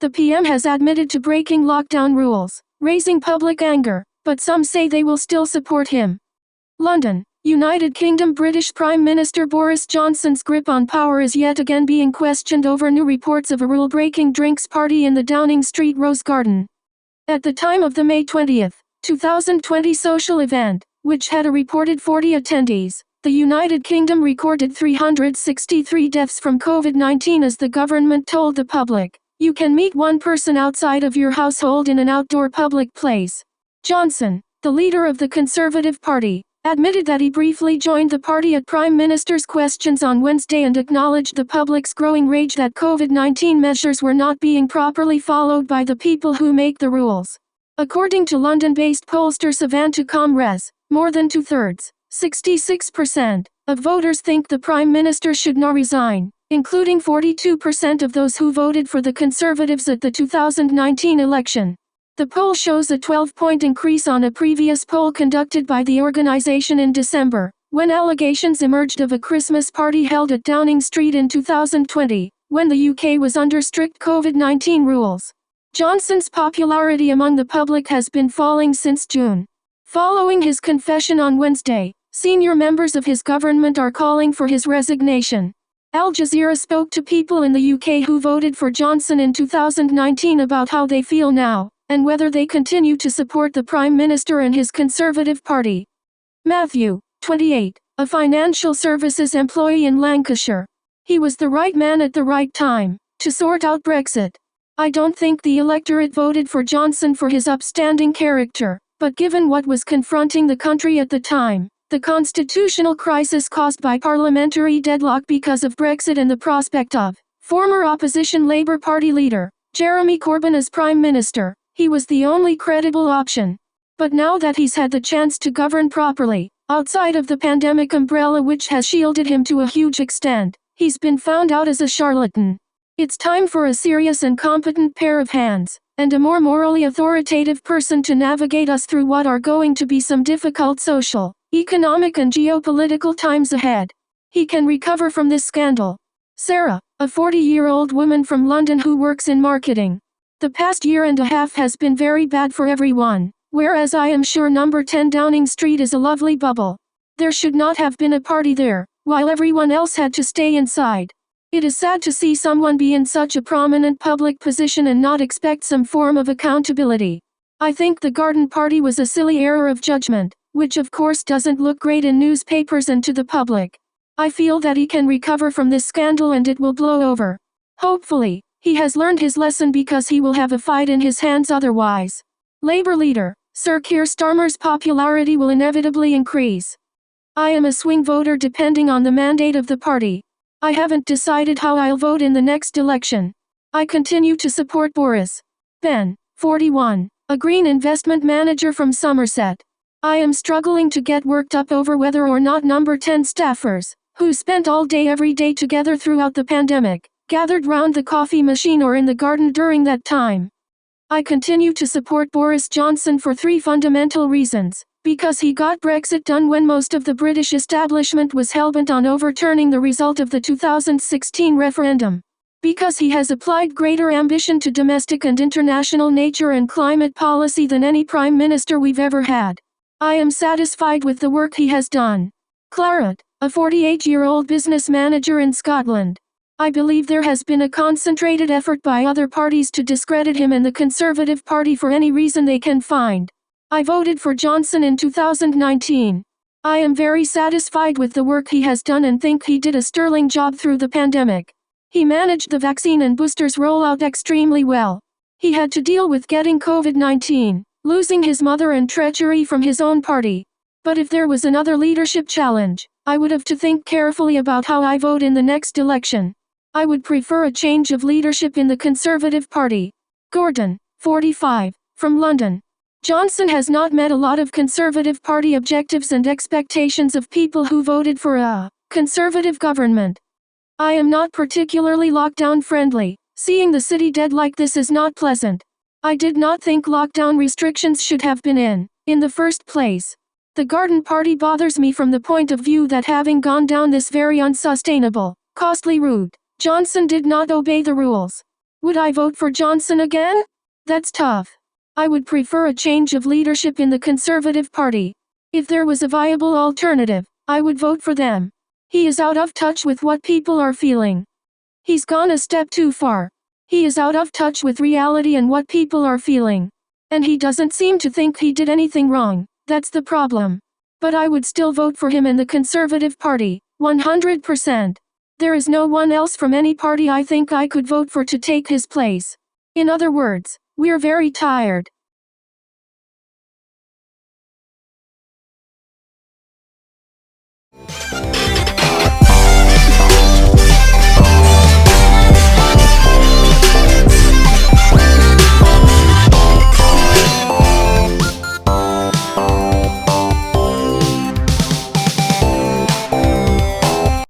The PM has admitted to breaking lockdown rules, raising public anger, but some say they will still support him. London, United Kingdom. British Prime Minister Boris Johnson's grip on power is yet again being questioned over new reports of a rule-breaking drinks party in the Downing Street Rose Garden. At the time of the May 20, 2020 social event, which had a reported 40 attendees, the United Kingdom recorded 363 deaths from COVID-19 as the government told the public, "You can meet one person outside of your household in an outdoor public place." Johnson, the leader of the Conservative Party, admitted that he briefly joined the party at Prime Minister's questions on Wednesday and acknowledged the public's growing rage that COVID-19 measures were not being properly followed by the people who make the rules. According to London-based pollster Savanta Comres, more than two-thirds, 66%, of voters think the Prime Minister should now resign, including 42% of those who voted for the Conservatives at the 2019 election. The poll shows a 12-point increase on a previous poll conducted by the organization in December, when allegations emerged of a Christmas party held at Downing Street in 2020, when the UK was under strict COVID-19 rules. Johnson's popularity among the public has been falling since June. Following his confession on Wednesday, senior members of his government are calling for his resignation. Al Jazeera spoke to people in the UK who voted for Johnson in 2019 about how they feel now, and whether they continue to support the Prime Minister and his Conservative Party. Matthew, 28, a financial services employee in Lancashire. He was the right man at the right time, to sort out Brexit. I don't think the electorate voted for Johnson for his upstanding character, but given what was confronting the country at the time, the constitutional crisis caused by parliamentary deadlock because of Brexit and the prospect of former opposition Labour Party leader Jeremy Corbyn as Prime Minister, he was the only credible option. But now that he's had the chance to govern properly, outside of the pandemic umbrella which has shielded him to a huge extent, he's been found out as a charlatan. It's time for a serious and competent pair of hands, and a more morally authoritative person to navigate us through what are going to be some difficult social, economic and geopolitical times ahead. He can recover from this scandal. Sarah, a 40-year-old woman from London who works in marketing. The past year and a half has been very bad for everyone, whereas I am sure number 10 Downing Street is a lovely bubble. There should not have been a party there, while everyone else had to stay inside. It is sad to see someone be in such a prominent public position and not expect some form of accountability. I think the garden party was a silly error of judgment, which of course doesn't look great in newspapers and to the public. I feel that he can recover from this scandal and it will blow over. Hopefully, he has learned his lesson because he will have a fight in his hands otherwise. Labour leader, Sir Keir Starmer's popularity will inevitably increase. I am a swing voter depending on the mandate of the party. I haven't decided how I'll vote in the next election. I continue to support Boris. Ben, 41, a green investment manager from Somerset. I am struggling to get worked up over whether or not number 10 staffers, who spent all day every day together throughout the pandemic, gathered round the coffee machine or in the garden during that time. I continue to support Boris Johnson for 3 fundamental reasons. Because he got Brexit done when most of the British establishment was hellbent on overturning the result of the 2016 referendum. Because he has applied greater ambition to domestic and international nature and climate policy than any Prime Minister we've ever had. I am satisfied with the work he has done. Claret, a 48-year-old business manager in Scotland. I believe there has been a concentrated effort by other parties to discredit him and the Conservative Party for any reason they can find. I voted for Johnson in 2019. I am very satisfied with the work he has done and think he did a sterling job through the pandemic. He managed the vaccine and boosters rollout extremely well. He had to deal with getting COVID-19, losing his mother and treachery from his own party. But if there was another leadership challenge, I would have to think carefully about how I vote in the next election. I would prefer a change of leadership in the Conservative Party. Gordon, 45, from London. Johnson has not met a lot of Conservative Party objectives and expectations of people who voted for a Conservative government. I am not particularly lockdown friendly. Seeing the city dead like this is not pleasant. I did not think lockdown restrictions should have been in the first place. The garden party bothers me from the point of view that having gone down this very unsustainable, costly route, Johnson did not obey the rules. Would I vote for Johnson again? That's tough. I would prefer a change of leadership in the Conservative Party. If there was a viable alternative, I would vote for them. He is out of touch with what people are feeling. He's gone a step too far. He is out of touch with reality and what people are feeling. And he doesn't seem to think he did anything wrong. That's the problem. But I would still vote for him in the Conservative Party, 100%. There is no one else from any party I think I could vote for to take his place. In other words, we're very tired.